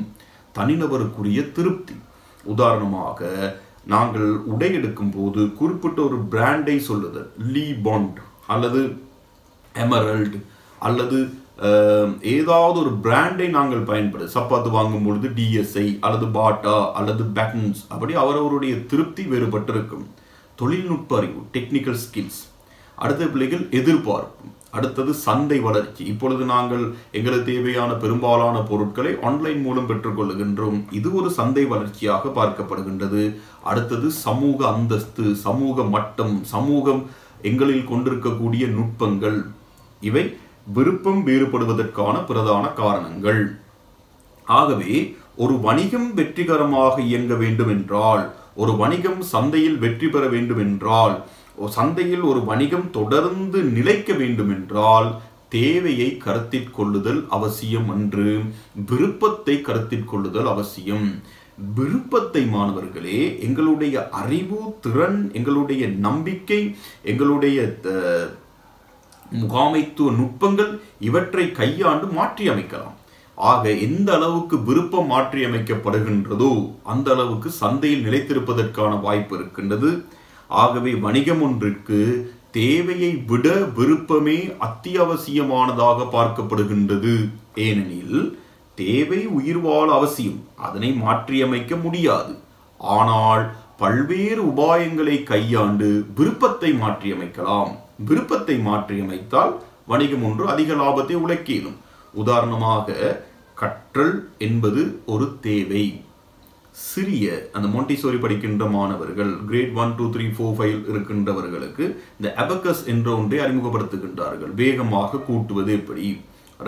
தனிநபருக்குரிய திருப்தி. உதாரணமாக நாங்கள் உடை எடுக்கும் போது குறிப்பிட்ட ஒரு பிராண்டை சொல்லுதல், லீ பாண்ட் அல்லது எமரல்ட் அல்லது ஏதாவது ஒரு பிராண்டை நாங்கள் பயன்படுத்த, சப்பாத்து வாங்கும் பொழுது டிஎஸ்ஐ அல்லது பாட்டா அல்லது பேட்டன்ஸ், அப்படி அவரவருடைய திருப்தி வேறுபட்டிருக்கும். தொழில்நுட்ப அறிவு, டெக்னிக்கல் ஸ்கில்ஸ். அடுத்த பிள்ளைகள் எதிர்பார்ப்பு. அடுத்தது சந்தை வளர்ச்சி. இப்பொழுது நாங்கள் எங்களுக்கு தேவையான பெரும்பாலான பொருட்களை ஆன்லைன் மூலம் பெற்றுக்கொள்ளுகின்றோம். இது ஒரு சந்தை வளர்ச்சியாக பார்க்கப்படுகின்றது. அடுத்தது சமூக அந்தஸ்து, சமூக மட்டம், சமூகம் எங்களில் கொண்டிருக்கக்கூடிய நுட்பங்கள். இவை விருப்பம் வேறுபடுவதற்கான பிரதான காரணங்கள். ஆகவே ஒரு வணிகம் வெற்றிகரமாக இயங்க வேண்டும் என்றால், ஒரு வணிகம் சந்தையில் வெற்றி பெற வேண்டும் என்றால், சந்தையில் ஒரு வணிகம் தொடர்ந்து நிலைக்க வேண்டும் என்றால் தேவையை கருத்தில் கொள்ளுதல் அவசியம் அன்று, விருப்பத்தை கருத்தில் கொள்ளுதல் அவசியம். விருப்பத்தை மாணவர்களே எங்களுடைய அறிவு திறன், எங்களுடைய நம்பிக்கை, எங்களுடைய முகாமைத்துவ நுட்பங்கள் இவற்றை கையாண்டு மாற்றி அமைக்கலாம். ஆக எந்த அளவுக்கு விருப்பம் மாற்றி அமைக்கப்படுகின்றதோ அந்த அளவுக்கு சந்தையில் நிலைத்திருப்பதற்கான வாய்ப்பு இருக்கின்றது. ஆகவே வணிகம் ஒன்றிற்கு தேவையை விட விருப்பமே அத்தியாவசியமானதாக பார்க்கப்படுகின்றது. ஏனெனில் தேவை உயிர் வாழ அவசியம், அதனை மாற்றியமைக்க முடியாது. ஆனால் பல்வேறு உபாயங்களை கையாண்டு விருப்பத்தை மாற்றியமைக்கலாம். விருப்பத்தை மாற்றியமைத்தால் வணிகம் ஒன்று அதிக லாபத்தை உழைக்கலும். உதாரணமாக கற்றல் என்பது ஒரு தேவை. சிறிய அந்த மொண்டிசோரி படிக்கின்ற மாணவர்கள் கிரேட் 1, 2, 3, 4, 5 இருக்கின்றவர்களுக்கு இந்த அபக்கஸ் என்ற ஒன்றை அறிமுகப்படுத்துகின்றார்கள். வேகமாக கூட்டுவது எப்படி,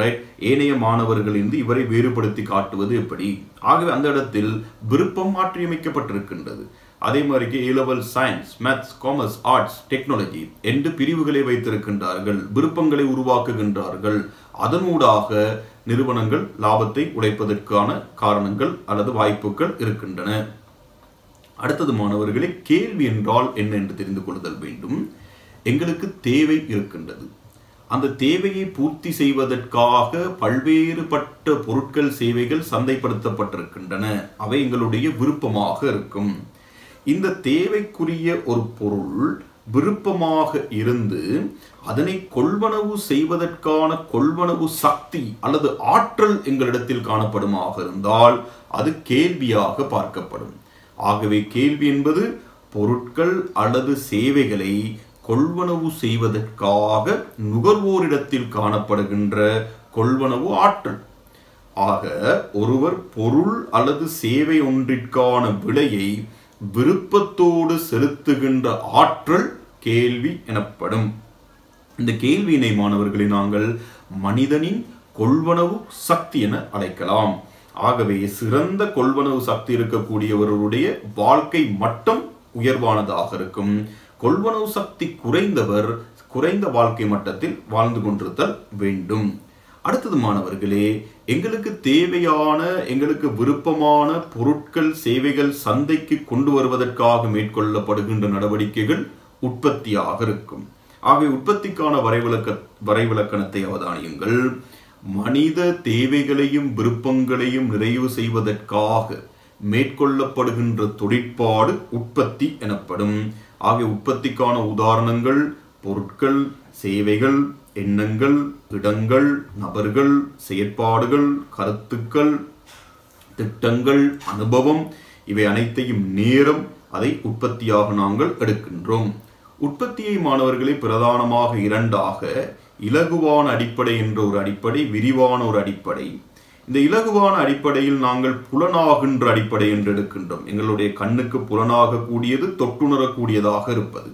ரைட்? ஏனைய மாணவர்களிலிருந்து இவரை வேறுபடுத்தி காட்டுவது எப்படி? ஆகவே அந்த இடத்தில் விருப்பம் மாற்றியமைக்கப்பட்டிருக்கின்றது. அதே மாதிரி A-level science, maths, commerce, arts, technology என்று பிரிவுகளை வைத்திருக்கின்றார்கள். விருப்பங்களை உருவாக்குகின்றார்கள். அதனூடாக நிறுவனங்கள் லாபத்தை உழைப்பதற்கான காரணங்கள் அல்லது வாய்ப்புகள் இருக்கின்றன. அடுத்தது மாணவர்களே, கேள்வி என்றால் என்ன என்று தெரிந்து கொள்ளுதல் வேண்டும். எங்களுக்கு தேவை இருக்கின்றது. அந்த தேவையை பூர்த்தி செய்வதற்காக பல்வேறுபட்ட பொருட்கள், சேவைகள் சந்தைப்படுத்தப்பட்டிருக்கின்றன. அவை எங்களுடைய விருப்பமாக இருக்கும். இந்த தேவைக்குரிய ஒரு பொருள் விருப்பமாக இருந்து அதனை கொள்வனவு செய்வதற்கான கொள்வனவு சக்தி அல்லது ஆற்றல் எங்களிடத்தில் காணப்படுமாக இருந்தால் அது கேள்வியாக பார்க்கப்படும். ஆகவே கேள்வி என்பது பொருட்கள் அல்லது சேவைகளை கொள்வனவு செய்வதற்காக நுகர்வோரிடத்தில் காணப்படுகின்ற கொள்வனவு ஆற்றல். ஆக ஒருவர் பொருள் அல்லது சேவை ஒன்றிற்கான விலையை விருப்பத்தோடு செலுத்துகின்ற ஆற்றல் கேள்வி எனப்படும். இந்த கேள்வியினை மாணவர்களை நாங்கள் மனிதனின் கொள்வனவு சக்தி என அழைக்கலாம். ஆகவே சிறந்த கொள்வனவு சக்தி இருக்கக்கூடியவர்களுடைய வாழ்க்கை மட்டம் உயர்வானதாக இருக்கும். கொள்வனவு சக்தி குறைந்தவர் குறைந்த வாழ்க்கை மட்டத்தில் வாழ்ந்து கொண்டிருத்தல் வேண்டும். அடுத்தது மாணவர்களே, எங்களுக்கு தேவையான எங்களுக்கு விருப்பமான பொருட்கள் சேவைகள் சந்தைக்கு கொண்டு வருவதற்காக மேற்கொள்ளப்படுகின்ற நடவடிக்கைகள் உற்பத்தியாக இருக்கும். ஆகவே உற்பத்திக்கான வரைவிலக்கணத்தை அவதானியுங்கள். மனித தேவைகளையும் விருப்பங்களையும் நிறைவு செய்வதற்காக மேற்கொள்ளப்படுகின்ற தொழிற்பாடு உற்பத்தி எனப்படும். ஆகிய உற்பத்திக்கான உதாரணங்கள் பொருட்கள், சேவைகள், எண்ணங்கள், இடங்கள், நபர்கள், செயற்பாடுகள், கருத்துக்கள், திட்டங்கள், அனுபவம், இவை அனைத்தையும் நேரம் அதை உற்பத்தியாக நாங்கள் எடுக்கின்றோம். உற்பத்தியை மாணவர்களை பிரதானமாக இரண்டாக, இலகுவான அடிப்படை என்ற ஒரு அடிப்படை, விரிவான ஒரு அடிப்படை. இந்த இலகுவான அடிப்படையில் நாங்கள் புலனாகின்ற அடிப்படை என்று எடுக்கின்றோம். எங்களுடைய கண்ணுக்கு புலனாக கூடியது, தொட்டுணரக்கூடியதாக இருப்பது.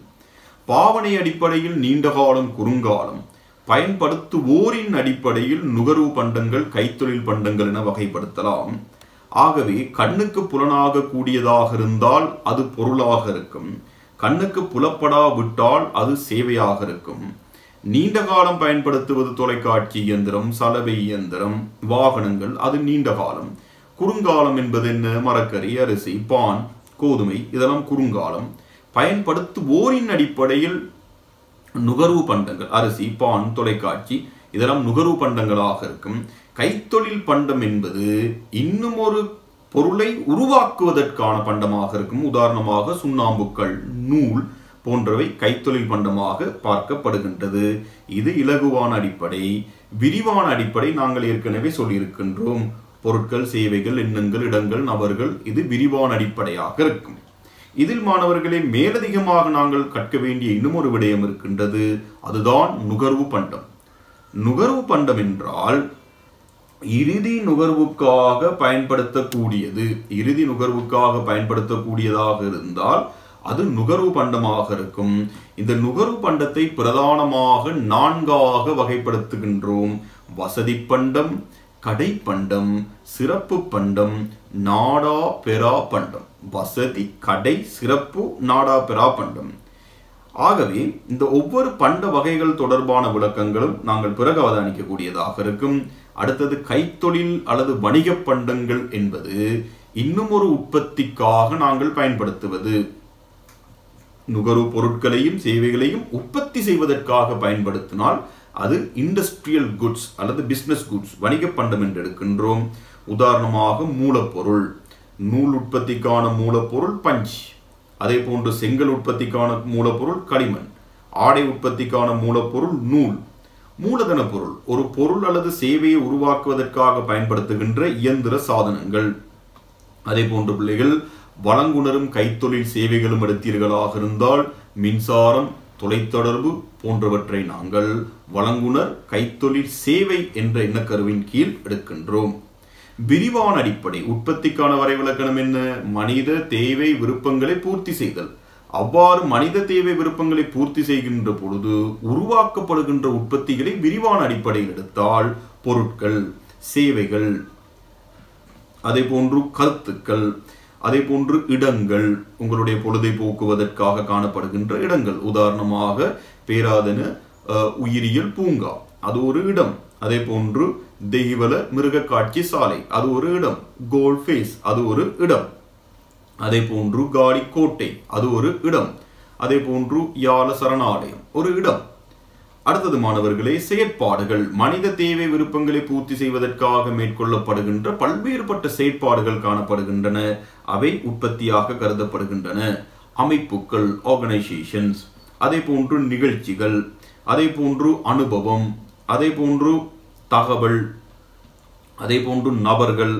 பாவனை அடிப்படையில் நீண்ட காலம், குறுங்காலம். பயன்படுத்துவோரின் அடிப்படையில் நுகர்வு பண்டங்கள், கைத்தொழில் பண்டங்கள் என வகைப்படுத்தலாம். ஆகவே கண்ணுக்கு புலனாக கூடியதாக இருந்தால் அது பொருளாக இருக்கும். கண்ணுக்கு புலப்படாவிட்டால் அது சேவையாக இருக்கும். நீண்ட காலம் பயன்படுத்துவது தொலைக்காட்சி இயந்திரம், சலவை இயந்திரம், வாகனங்கள், அது நீண்ட காலம். குறுங்காலம் என்பது என்ன? மரக்கறி, அரிசி, பான், கோதுமை, இதெல்லாம் குறுங்காலம். பயன்படுத்துவோரின் அடிப்படையில் நுகர்வு பண்டங்கள், அரிசி, பான், தொலைக்காட்சி, இதெல்லாம் நுகர்வு பண்டங்களாக இருக்கும். கைத்தொழில் பண்டம் என்பது இன்னும் ஒரு பொருளை உருவாக்குவதற்கான பண்டமாக இருக்கும். உதாரணமாக சுண்ணாம்புக்கள், நூல் போன்றவை கைத்தொழில் பண்டமாக பார்க்கப்படுகின்றது. இது இலகுவான அடிப்படை. விரிவான அடிப்படை நாங்கள் ஏற்கனவே சொல்லியிருக்கின்றோம். பொருட்கள், சேவைகள், எண்ணங்கள், இடங்கள், நபர்கள், இது விரிவான அடிப்படையாக இருக்கும். இதில் மாணவர்களே மேலதிகமாக நாங்கள் கற்க வேண்டிய இன்னும் ஒரு விடயம் இருக்கின்றது. அதுதான் நுகர்வு பண்டம். நுகர்வு பண்டம் என்றால் இறுதி நுகர்வுக்காக பயன்படுத்தக்கூடியது. இறுதி நுகர்வுக்காக பயன்படுத்தக்கூடியதாக இருந்தால் அது நுகர்வு பண்டமாக இருக்கும். இந்த நுகர்வு பண்டத்தை பிரதானமாக 4ஆக வகைப்படுத்துகின்றோம். வசதி பண்டம், கடை பண்டம், சிறப்பு பண்டம், நாடா பெறா பண்டம். வசதி, கடை, சிறப்பு, நாடா பெறா பண்டம். ஆகவே இந்த ஒவ்வொரு பண்ட வகைகள் தொடர்பான விளக்கங்களும் நாங்கள் பிறகு அவதானிக்கக்கூடியதாக இருக்கும். அடுத்தது கைத்தொழில் அல்லது வணிக பண்டங்கள் என்பது இன்னும் ஒரு உற்பத்திக்காக நாங்கள் பயன்படுத்துவது. நுகர்வு பொருட்களையும் சேவைகளையும் உற்பத்தி செய்வதற்காக பயன்படுத்தினால் அது இண்டஸ்ட்ரியல் குட்ஸ் அல்லது பிசினஸ் குட்ஸ், வணிக பண்டம் என்று எடுக்கின்றோம். உதாரணமாக மூலப்பொருள், நூல் உற்பத்திக்கான மூலப்பொருள் பஞ்ச், அதே போன்று செங்கல் உற்பத்திக்கான மூலப்பொருள் களிமண், ஆடை உற்பத்திக்கான மூலப்பொருள் நூல். மூலதன பொருள் ஒரு பொருள் அல்லது சேவையை உருவாக்குவதற்காக பயன்படுத்துகின்ற இயந்திர சாதனங்கள். அதே போன்று பிள்ளைகள் வழங்குனரும் கைத்தொழில் சேவைகளும் எடுத்தீர்களாக இருந்தால் மின்சாரம், தொலைத்தொடர்பு போன்றவற்றை நாங்கள் வழங்குனர் கைத்தொழில் சேவை என்ற எண்ணக்கருவின் கீழ் எடுக்கின்றோம். விரிவான அடிப்படை உற்பத்திக்கான வரைவிலக்கணம் என்ன? மனித தேவை விருப்பங்களை பூர்த்தி செய்தல். அவ்வாறு மனித தேவை விருப்பங்களை பூர்த்தி செய்கின்ற பொழுது உருவாக்கப்படுகின்ற உற்பத்திகளை விரிவான அடிப்படையில் எடுத்தால் பொருட்கள், சேவைகள், அதே போன்று கருத்துக்கள், அதே போன்று இடங்கள், உங்களுடைய பொழுதை போக்குவதற்காக காணப்படுகின்ற இடங்கள். உதாரணமாக பேராதன உயிரியல் பூங்கா, அது ஒரு இடம். அதே போன்று தெய்வல மிருக காட்சி சாலை, அது ஒரு இடம். கோல்ட் ஃபேஸ், அது ஒரு இடம். அதே போன்று காடி கோட்டை, அது ஒரு இடம். அதே போன்று யாழ சரணாலயம் ஒரு இடம். அடுத்தது மாணவர்களே செயற்பாடுகள். மனித தேவை விருப்பங்களை பூர்த்தி செய்வதற்காக மேற்கொள்ளப்படுகின்ற பல்வேறுபட்ட செயற்பாடுகள் காணப்படுகின்றன. அவை உற்பத்தியாக கருதப்படுகின்றன. அமைப்புகள், ஆர்கனைசேஷன்ஸ், அதே போன்று நிகழ்ச்சிகள், அதே போன்று அனுபவம், அதே போன்று தகவல், அதே போன்று நபர்கள்,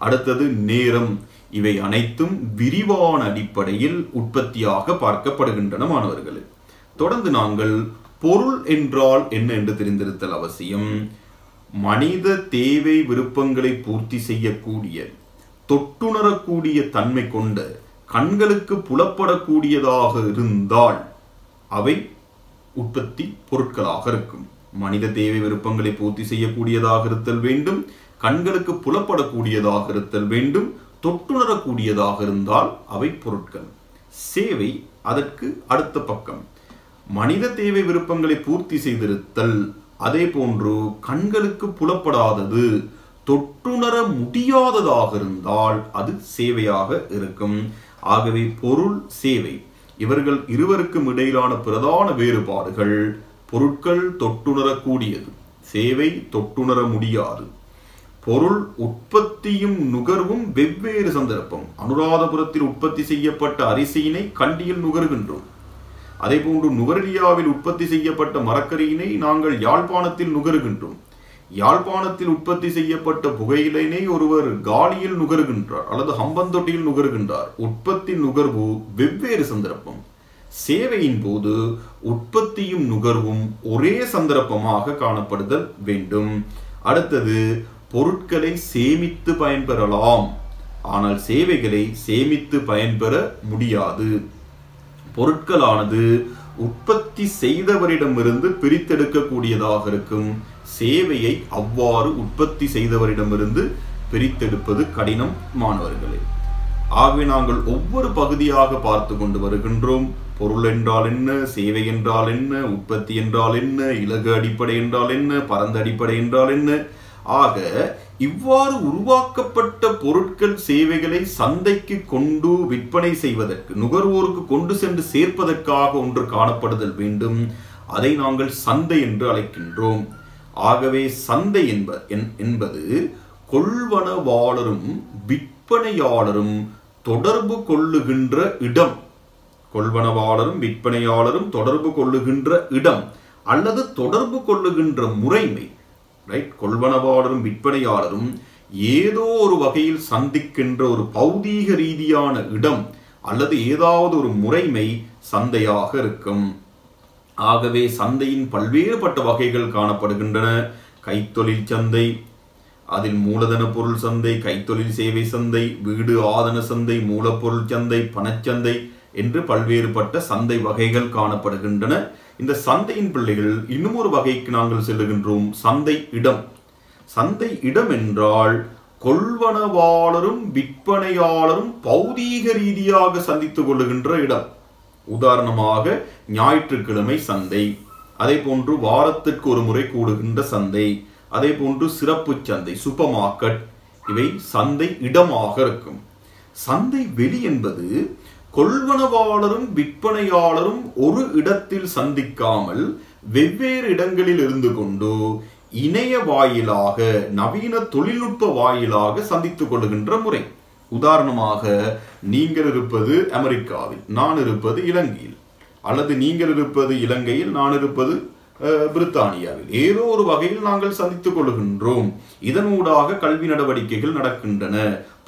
அடுத்தது நேரம். இவை அனைத்தும் விரிவான அடிப்படையில் உற்பத்தியாக பார்க்கப்படுகின்றன மாணவர்களே. தொடர்ந்து நாங்கள் பொருள் என்றால் என்ன என்று தெரிந்திருத்தல் அவசியம். மனித தேவை விருப்பங்களை பூர்த்தி செய்யக்கூடிய, தொட்டுணரக்கூடிய தன்மை கொண்ட, கண்களுக்கு புலப்படக்கூடியதாக இருந்தால் அவை உற்பத்தி பொருட்களாக இருக்கும். மனித தேவை விருப்பங்களை பூர்த்தி செய்யக்கூடியதாக இருத்தல் வேண்டும், கண்களுக்கு புலப்படக்கூடியதாக இருத்தல் வேண்டும், தொட்டுணரக்கூடியதாக இருந்தால் அவை பொருட்கள். சேவை அதற்கு அடுத்த பக்கம். மனித தேவை விருப்பங்களை பூர்த்தி செய்திருத்தல், அதே போன்று கண்களுக்கு புலப்படாதது, தொட்டுணர முடியாததாக இருந்தால் அது சேவையாக இருக்கும். ஆகவே பொருள், சேவை இவர்கள் இருவருக்கும் இடையிலான பிரதான வேறுபாடுகள்: பொருட்கள் தொட்டுணரக்கூடியது, சேவை தொட்டுணர முடியாது. பொருள் உற்பத்தியும் நுகர்வும் வெவ்வேறு சந்தர்ப்பம். அனுராதபுரத்தில் உற்பத்தி செய்யப்பட்ட அரிசியினை கண்டியில் நுகர்கின்றோம். அதே போன்று நுவரெலியாவில் உற்பத்தி செய்யப்பட்ட மரக்கறியினை நாங்கள் யாழ்ப்பாணத்தில் நுகர்கின்றோம். யாழ்ப்பாணத்தில் உற்பத்தி செய்யப்பட்ட புகையிலைனை ஒருவர் காலியில் நுகர்கின்றார் அல்லது ஹம்பந்தொட்டியில் நுகர்கின்றார். உற்பத்தி நுகர்வு வெவ்வேறு சந்தர்ப்பம். சேவையின் போது உற்பத்தியும் நுகர்வும் ஒரே சந்தர்ப்பமாக காணப்படுதல் வேண்டும். அடுத்தது, பொருட்களை சேமித்து பயன்பெறலாம், ஆனால் சேவைகளை சேமித்து பயன்பெற முடியாது. பொருட்களானது உற்பத்தி செய்தவரிடமிருந்து பிரித்தெடுக்கக்கூடியதாக இருக்கும். சேவையை அவ்வாறு உற்பத்தி செய்தவரிடமிருந்து பிரித்தெடுப்பது கடினம் மாணவர்களே. ஆகவே நாங்கள் ஒவ்வொரு பகுதியாக பார்த்து கொண்டு வருகின்றோம். பொருள் என்றால் என்ன, சேவை என்றால் என்ன, உற்பத்தி என்றால் என்ன, இலகு அடிப்படை என்றால் என்ன, பரந்த அடிப்படை என்றால் என்ன. ஆக இவ்வாறு உருவாக்கப்பட்ட பொருட்கள், சேவைகளை சந்தைக்கு கொண்டு விற்பனை செய்வதற்கு, நுகர்வோருக்கு கொண்டு சென்று சேர்ப்பதற்காக ஒன்று காணப்படுதல் வேண்டும். அதை நாங்கள் சந்தை என்று அழைக்கின்றோம். ஆகவே சந்தை என்பது கொள்வனவாளரும் விற்பனையாளரும் தொடர்பு கொள்ளுகின்ற இடம். கொள்வனவாளரும் விற்பனையாளரும் தொடர்பு கொள்ளுகின்ற இடம் அல்லது தொடர்பு கொள்ளுகின்ற முறைமை. ரைட்? கொள்வனவாளரும் விற்பனையாளரும் ஏதோ ஒரு வகையில் சந்திக்கின்ற ஒரு பௌதீக ரீதியான இடம் அல்லது ஏதாவது ஒரு முறைமை சந்தையாக இருக்கும். ஆகவே சந்தையின் பல்வேறுபட்ட வகைகள் காணப்படுகின்றன. கைத்தொழில் சந்தை, அதில் மூலதன பொருள் சந்தை, கைத்தொழில் சேவை சந்தை, வீடு ஆதன சந்தை, மூலப்பொருள் சந்தை, பணச்சந்தை என்று பல்வேறுபட்ட சந்தை வகைகள் காணப்படுகின்றன. இந்த சந்தையின் பிள்ளைகள் இன்னும் ஒரு வகைக்கு நாங்கள் செல்லுகின்றோம், சந்தை இடம். சந்தை இடம் என்றால் கொள்வனவாளரும் விற்பனையாளரும் பௌதீக ரீதியாக சந்தித்துக் கொள்ளுகின்ற இடம். உதாரணமாக ஞாயிற்றுக்கிழமை சந்தை, அதே போன்று வாரத்திற்கு ஒரு முறை கூடுகின்ற சந்தை, அதே போன்று சிறப்பு சந்தை, சூப்பர் மார்க்கெட், இவை சந்தை இடமாக இருக்கும். சந்தை வெளி என்பது கொள்வனவாளரும் விற்பனையாளரும் ஒரு இடத்தில் சந்திக்காமல் வெவ்வேறு இடங்களில் இருந்து கொண்டு இணைய வாயிலாக, நவீன தொழில்நுட்ப வாயிலாக சந்தித்துக் கொள்ளுகின்ற முறை. உதாரணமாக, நீங்கள் இருப்பது அமெரிக்காவில், நான் இருப்பது இலங்கையில், அல்லது நீங்கள் இருப்பது இலங்கையில், நான் இருப்பது பிரித்தானியாவில். ஏதோ ஒரு வகையில் நாங்கள் சந்தித்துக் கொள்கின்றோம். இதனூடாக கல்வி நடவடிக்கைகள் நடக்கின்றன.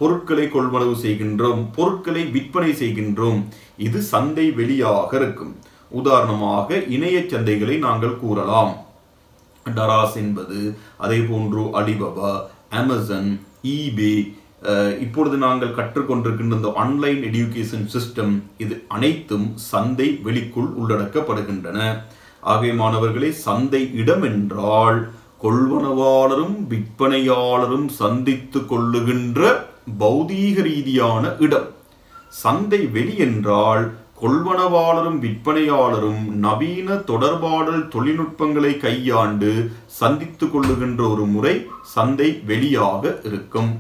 பொருட்களை கொள்வனவு செய்கின்றோம், பொருட்களை விற்பனை செய்கின்றோம். இது சந்தை வெளியாக இருக்கும். உதாரணமாக இணைய சந்தைகளை நாங்கள் கூறலாம். டராஸ் என்பது, அதே போன்று அலிபாபா, அமேசான், ஈபே, இப்பொழுது நாங்கள் கற்றுக்கொண்டிருக்கின்ற இந்த ஆன்லைன் எஜுகேஷன் சிஸ்டம், இது அனைத்தும் சந்தை வெளிக்குள் உள்ளடக்கப்படுகின்றன. ஆகவே மாணவர்களே, சந்தை இடம் என்றால் கொள்வனவாளரும் விற்பனையாளரும் சந்தித்து கொள்ளுகின்ற பௌதீக ரீதியான இடம். சந்தை வெளி என்றால் கொள்வனவாளரும் விற்பனையாளரும் நவீன தொடர்பாடல் தொழில்நுட்பங்களை கையாண்டு சந்தித்துக் கொள்ளுகின்ற ஒரு முறை சந்தை வெளியாக இருக்கும்.